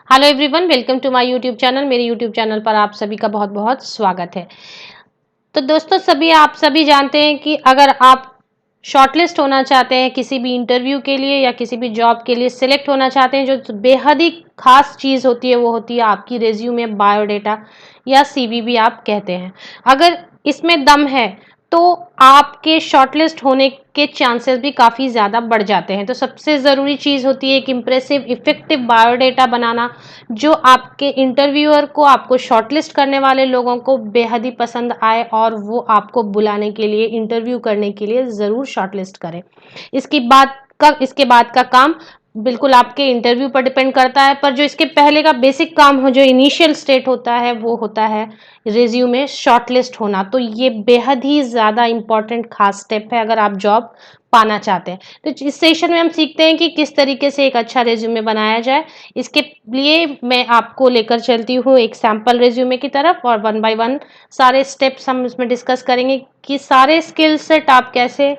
Hello everyone, welcome to my YouTube channel. मेरे YouTube channel पर आप सभी का बहुत बहुत स्वागत है। तो दोस्तों, आप सभी जानते हैं कि अगर आप शॉर्टलिस्ट होना चाहते हैं किसी भी इंटरव्यू के लिए या किसी भी जॉब के लिए सिलेक्ट होना चाहते हैं, जो बेहद ही खास चीज़ होती है वो होती है आपकी रेज्यूमे, बायोडेटा या सीवी भी आप कहते हैं। अगर इसमें दम है तो आपके शॉर्टलिस्ट होने के चांसेस भी काफ़ी ज़्यादा बढ़ जाते हैं। तो सबसे ज़रूरी चीज़ होती है एक इम्प्रेसिव इफ़ेक्टिव बायोडेटा बनाना, जो आपके इंटरव्यूअर को, आपको शॉर्टलिस्ट करने वाले लोगों को बेहद ही पसंद आए और वो आपको बुलाने के लिए, इंटरव्यू करने के लिए ज़रूर शॉर्टलिस्ट करें। इसके बाद का काम बिल्कुल आपके इंटरव्यू पर डिपेंड करता है, पर जो इसके पहले का बेसिक काम हो, जो इनिशियल स्टेट होता है, वो होता है रिज्यूमे शॉर्टलिस्ट होना। तो ये बेहद ही ज़्यादा इंपॉर्टेंट खास स्टेप है अगर आप जॉब पाना चाहते हैं। तो इस सेशन में हम सीखते हैं कि किस तरीके से एक अच्छा रिज्यूमे बनाया जाए। इसके लिए मैं आपको लेकर चलती हूँ एक सैम्पल रिज्यूमे की तरफ, और वन बाय वन सारे स्टेप्स हम इसमें डिस्कस करेंगे कि सारे स्किल सेट आप कैसे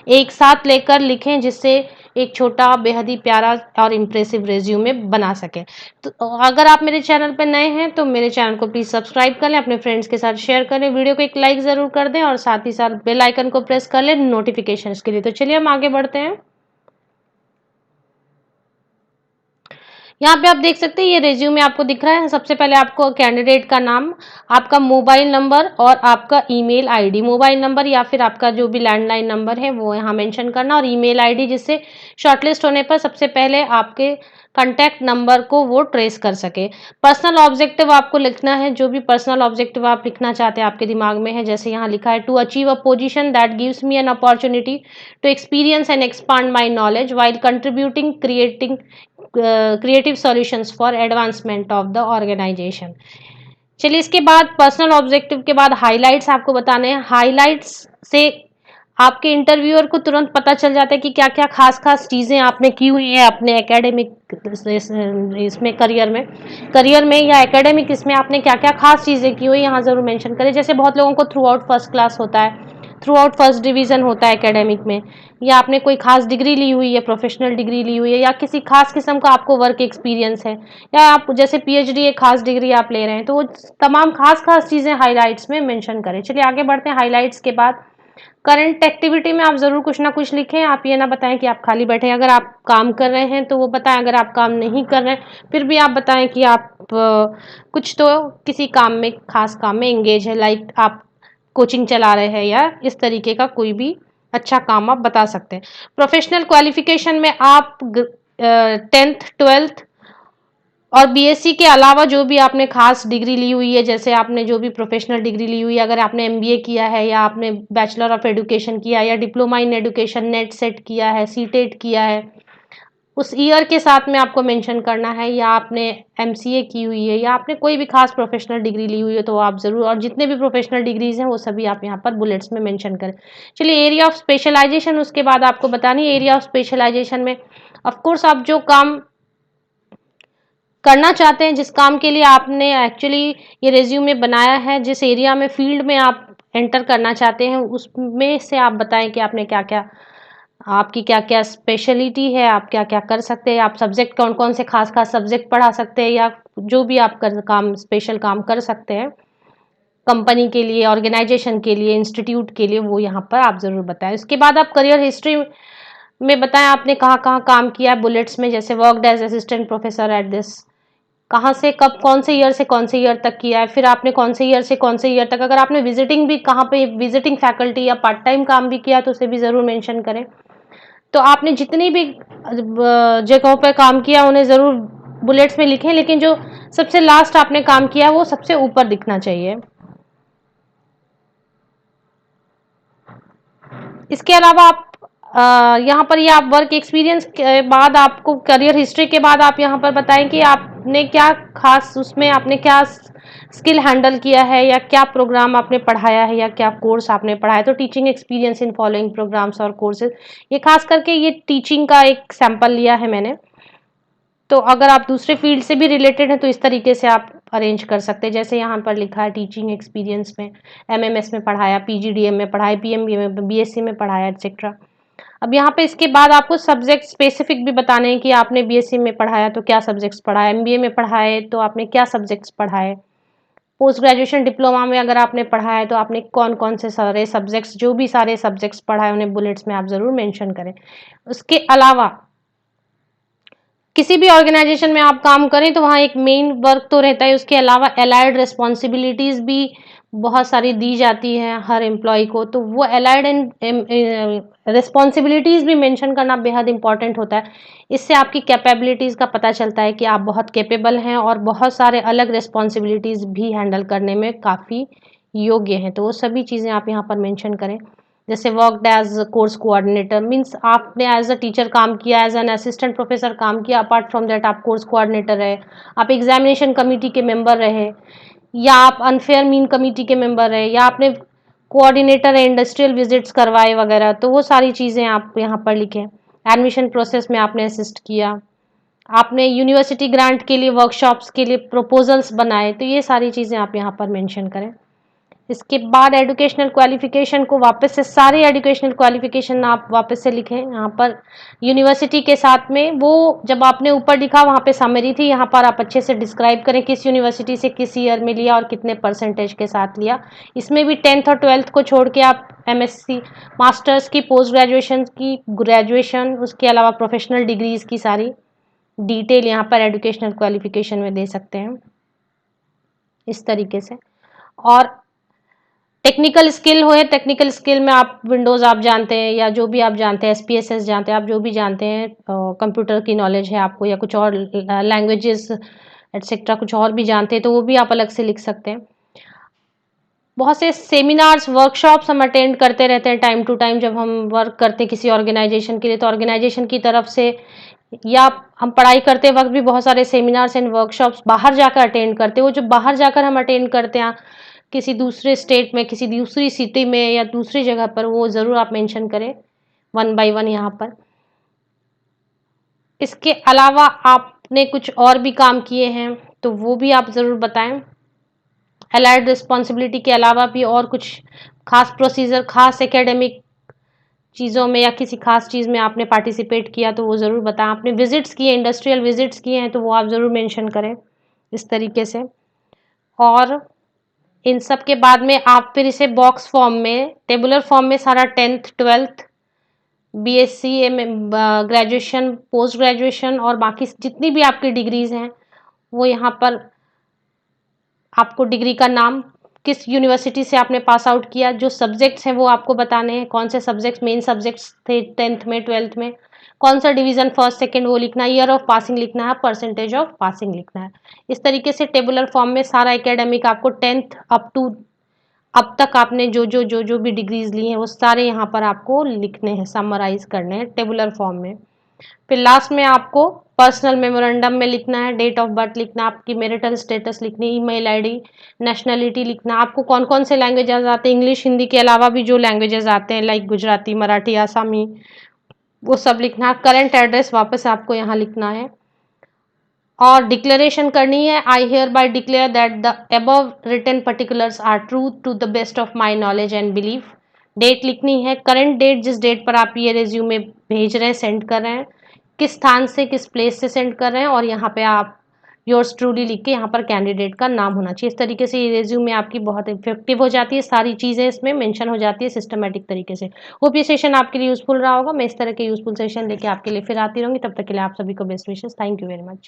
एक साथ लेकर लिखें, जिससे एक छोटा बेहद ही प्यारा और इम्प्रेसिव रिज्यूमे बना सकें। तो अगर आप मेरे चैनल पर नए हैं तो मेरे चैनल को प्लीज़ सब्सक्राइब कर लें, अपने फ्रेंड्स के साथ शेयर करें, वीडियो को एक लाइक ज़रूर कर दें और साथ ही साथ बेल आइकन को प्रेस कर लें नोटिफिकेशंस के लिए। तो चलिए हम आगे बढ़ते हैं। यहाँ पे आप देख सकते हैं ये रिज्यूमे आपको दिख रहा है। सबसे पहले आपको कैंडिडेट का नाम, आपका मोबाइल नंबर और आपका ईमेल आईडी, मोबाइल नंबर या फिर आपका जो भी लैंडलाइन नंबर है वो यहाँ मेंशन करना, और ईमेल आईडी, जिससे शॉर्टलिस्ट होने पर सबसे पहले आपके कॉन्टैक्ट नंबर को वो ट्रेस कर सके। पर्सनल ऑब्जेक्टिव आपको लिखना है, जो भी पर्सनल ऑब्जेक्टिव आप लिखना चाहते हैं आपके दिमाग में है। जैसे यहाँ लिखा है, to achieve a position that gives me an opportunity to experience and expand my knowledge while contributing creative solutions for advancement of the organization. चलिए, इसके बाद पर्सनल ऑब्जेक्टिव के बाद हाइलाइट्स आपको बताने हैं। हाइलाइट्स से आपके इंटरव्यूअर को तुरंत पता चल जाता है कि क्या क्या खास खास चीज़ें आपने की हुई है अपने एकेडमिक इसमें, करियर में या एकेडमिक इसमें आपने क्या क्या खास चीज़ें की हुई, यहाँ ज़रूर मेंशन करें। जैसे बहुत लोगों को थ्रू आउट फर्स्ट क्लास होता है, थ्रू आउट फर्स्ट डिवीज़न होता है एकेडमिक में, या आपने कोई खास डिग्री ली हुई है, प्रोफेशनल डिग्री ली हुई है, या किसी खास किस्म का आपको वर्क एक्सपीरियंस है, या आप जैसे पीएचडी एक खास डिग्री आप ले रहे हैं, तो वो तमाम खास खास चीज़ें हाइलाइट्स में मेंशन करें। चलिए आगे बढ़ते हैं। हाइलाइट्स के बाद करंट एक्टिविटी में आप ज़रूर कुछ ना कुछ लिखें। आप ये ना बताएं कि आप खाली बैठे हैं। अगर आप काम कर रहे हैं तो वो बताएं, अगर आप काम नहीं कर रहे हैं फिर भी आप बताएं कि आप कुछ तो किसी काम में, खास काम में एंगेज है, लाइक आप कोचिंग चला रहे हैं या इस तरीके का कोई भी अच्छा काम आप बता सकते हैं। प्रोफेशनल क्वालिफिकेशन में आप 10th 12th और बीएससी के अलावा जो भी आपने खास डिग्री ली हुई है, जैसे आपने जो भी प्रोफेशनल डिग्री ली हुई है, अगर आपने एमबीए किया है या आपने बैचलर ऑफ एजुकेशन किया है या diploma in education net set किया है, सीटेट किया है, उस ईयर के साथ में आपको मेंशन करना है, या आपने एमसीए की हुई है, या आपने कोई भी खास प्रोफेशनल डिग्री ली हुई है तो आप ज़रूर, और जितने भी प्रोफेशनल डिग्रीज हैं वो सभी आप यहाँ पर बुलेट्स में मेंशन करें। चलिए, एरिया ऑफ स्पेशलाइजेशन उसके बाद आपको बतानी है। एरिया ऑफ स्पेशलाइजेशन में ऑफकोर्स आप जो काम करना चाहते हैं, जिस काम के लिए आपने एक्चुअली ये रिज्यूमे बनाया है, जिस एरिया में, फील्ड में आप एंटर करना चाहते हैं, उसमें से आप बताएं कि आपने क्या क्या, आपकी क्या क्या स्पेशलिटी है, आप क्या क्या कर सकते हैं, आप सब्जेक्ट कौन कौन से खास खास सब्जेक्ट पढ़ा सकते हैं, या जो भी आप काम, स्पेशल काम कर सकते हैं कंपनी के लिए, ऑर्गेनाइजेशन के लिए, इंस्टीट्यूट के लिए, वो यहाँ पर आप ज़रूर बताएं। उसके बाद आप करियर हिस्ट्री में बताएं आपने कहाँ कहाँ काम किया है बुलेट्स में। जैसे worked as assistant professor at this, कहाँ से कब, कौन से ईयर से कौन से ईयर तक किया है, फिर आपने कौन से ईयर से कौन से ईयर तक, अगर आपने विजिटिंग भी कहाँ पे, विजिटिंग फैकल्टी या पार्ट टाइम काम भी किया तो उसे भी ज़रूर मेंशन करें। तो आपने जितनी भी जगहों पर काम किया उन्हें ज़रूर बुलेट्स में लिखें, लेकिन जो सबसे लास्ट आपने काम किया वो सबसे ऊपर दिखना चाहिए। इसके अलावा आप यहाँ पर ये आप वर्क एक्सपीरियंस के बाद, आपको करियर हिस्ट्री के बाद आप यहाँ पर बताएं कि आपने क्या खास, उसमें आपने क्या स्किल हैंडल किया है, या क्या प्रोग्राम आपने पढ़ाया है, या क्या कोर्स आपने पढ़ाया है। तो teaching experience in following programs और कोर्सेज, ये खास करके ये टीचिंग का एक सैंपल लिया है मैंने। तो अगर आप दूसरे फील्ड से भी रिलेटेड हैं तो इस तरीके से आप अरेंज कर सकते हैं। जैसे यहाँ पर लिखा है, टीचिंग एक्सपीरियंस में एमएमएस में पढ़ाया, पीजीडीएम में पढ़ाया, पीएमबीए में, बीएससी में पढ़ाया, एटसेट्रा। अब यहाँ पे इसके बाद आपको सब्जेक्ट स्पेसिफिक भी बताने हैं कि आपने बीएससी में पढ़ाया तो क्या सब्जेक्ट्स पढ़ाए, एमबीए में पढ़ाए तो आपने क्या सब्जेक्ट्स पढ़ाए, पोस्ट ग्रेजुएशन डिप्लोमा में अगर आपने पढ़ा है तो आपने कौन कौन से सारे सब्जेक्ट्स, जो भी सारे सब्जेक्ट्स पढ़ाए उन्हें बुलेट्स में आप ज़रूर मेंशन करें। उसके अलावा किसी भी ऑर्गेनाइजेशन में आप काम करें तो वहाँ एक मेन वर्क तो रहता है, उसके अलावा अलाइड रिस्पॉन्सिबिलिटीज़ भी बहुत सारी दी जाती हैं हर एम्प्लॉय को, तो वो अलाइड एंड रिस्पॉन्सिबिलिटीज़ भी मेंशन करना बेहद इंपॉर्टेंट होता है। इससे आपकी कैपेबिलिटीज़ का पता चलता है कि आप बहुत कैपेबल हैं और बहुत सारे अलग रिस्पॉन्सिबिलिटीज़ भी हैंडल करने में काफ़ी योग्य हैं, तो वो सभी चीज़ें आप यहाँ पर मेंशन करें। जैसे worked as course coordinator means आपने एज अ टीचर काम किया, एज एन असिस्टेंट प्रोफेसर काम किया, अपार्ट फ्रॉम दैट आप कोर्स कोऑर्डिनेटर रहे, आप एग्जामिनेशन कमेटी के मेंबर रहे, या आप अनफेयर मीन कमेटी के मेंबर रहे, या आपने कोऑर्डिनेटर इंडस्ट्रियल विजिट्स करवाए वगैरह, तो वो सारी चीज़ें आप यहाँ पर लिखें। एडमिशन प्रोसेस में आपने असिस्ट किया, आपने यूनिवर्सिटी ग्रांट के लिए वर्कशॉप्स के लिए प्रपोजल्स बनाए, तो ये सारी चीज़ें आप यहाँ पर मेंशन करें। इसके बाद एजुकेशनल क्वालिफिकेशन को वापस से सारी एजुकेशनल क्वालिफिकेशन आप वापस से लिखें। यहाँ पर यूनिवर्सिटी के साथ में वो जब आपने ऊपर लिखा वहाँ पे समरी थी, यहाँ पर आप अच्छे से डिस्क्राइब करें किस यूनिवर्सिटी से किस ईयर में लिया और कितने परसेंटेज के साथ लिया। इसमें भी 10th और 12th को छोड़ के आप एमएससी, मास्टर्स की, पोस्ट ग्रेजुएशन की, ग्रेजुएशन, उसके अलावा प्रोफेशनल डिग्रीज की सारी डिटेल यहाँ पर एजुकेशनल क्वालिफिकेशन में दे सकते हैं इस तरीके से। और टेक्निकल स्किल हो, टेक्निकल स्किल में आप विंडोज़ आप जानते हैं या जो भी आप जानते हैं, एसपीएसएस जानते हैं, आप जो भी जानते हैं, कंप्यूटर की नॉलेज है आपको, या कुछ और लैंग्वेजेस एटसेट्रा कुछ और भी जानते हैं, तो वो भी आप अलग से लिख सकते हैं। बहुत से सेमिनार्स, वर्कशॉप्स हम अटेंड करते रहते हैं टाइम टू टाइम जब हम वर्क करते हैं किसी ऑर्गेनाइजेशन के लिए, तो ऑर्गेनाइजेशन की तरफ से या हम पढ़ाई करते वक्त भी बहुत सारे सेमिनार्स एंड वर्कशॉप्स बाहर जाकर अटेंड करते हैं। वो जो बाहर जाकर हम अटेंड करते हैं किसी दूसरे स्टेट में, किसी दूसरी सिटी में या दूसरी जगह पर, वो ज़रूर आप मेंशन करें 1 बाय 1 यहाँ पर। इसके अलावा आपने कुछ और भी काम किए हैं तो वो भी आप ज़रूर बताएं। अलाइड रिस्पॉन्सिबिलिटी के अलावा भी और कुछ खास प्रोसीजर, खास एकेडमिक चीज़ों में या किसी खास चीज़ में आपने पार्टिसिपेट किया तो वो ज़रूर बताएं। आपने विजिट्स किए, इंडस्ट्रियल विजिट्स किए हैं तो वो आप ज़रूर मेंशन करें इस तरीके से। और इन सब के बाद में आप फिर इसे बॉक्स फॉर्म में, टेबुलर फॉर्म में सारा 10th 12th BSc, graduation, post graduation और बाकी जितनी भी आपकी डिग्रीज हैं वो यहाँ पर आपको डिग्री का नाम, किस यूनिवर्सिटी से आपने पास आउट किया, जो सब्जेक्ट्स हैं वो आपको बताने हैं, कौन से सब्जेक्ट्स मेन सब्जेक्ट्स थे 10th में 12th में, कौन सा डिवीज़न फर्स्ट सेकंड वो लिखना है, ईयर ऑफ पासिंग लिखना है, परसेंटेज ऑफ पासिंग लिखना है। इस तरीके से टेबुलर फॉर्म में सारा एकेडमिक आपको 10th अप टू अब तक आपने जो भी डिग्रीज ली हैं वो सारे यहाँ पर आपको लिखने हैं, समराइज करने हैं टेबुलर फॉर्म में। फिर लास्ट में आपको पर्सनल मेमोरेंडम में लिखना है, डेट ऑफ बर्थ लिखना, आपकी मैरिटल स्टेटस लिखनी, ईमेल आईडी, नेशनलिटी लिखना, आपको कौन कौन से लैंग्वेजेस आते हैं, इंग्लिश हिंदी के अलावा भी जो लैंग्वेजेस आते हैं लाइक गुजराती, मराठी, आसामी, वो सब लिखना। करंट एड्रेस वापस आपको यहाँ लिखना है और डिक्लेरेशन करनी है, I hereby declare that the above written particulars are true to the best of my knowledge and belief. Date लिखनी है, करंट डेट, जिस डेट पर आप ये रेज्यूमे भेज रहे हैं, सेंड कर रहे हैं, किस स्थान से, किस प्लेस से सेंड कर रहे हैं, और यहाँ पे आप योर्स ट्रूली लिख के यहाँ पर कैंडिडेट का नाम होना चाहिए। इस तरीके से ये रेज्यूमे आपकी बहुत इफेक्टिव हो जाती है, सारी चीज़ें इसमें मेंशन हो जाती है सिस्टमेटिक तरीके से। होप ये सेशन आपके लिए यूजफुल रहा होगा। मैं इस तरह के यूजफुल सेशन लेके आपके लिए फिर आती रहूँगी। तब तक के लिए आप सभी को best wishes. Thank you very much.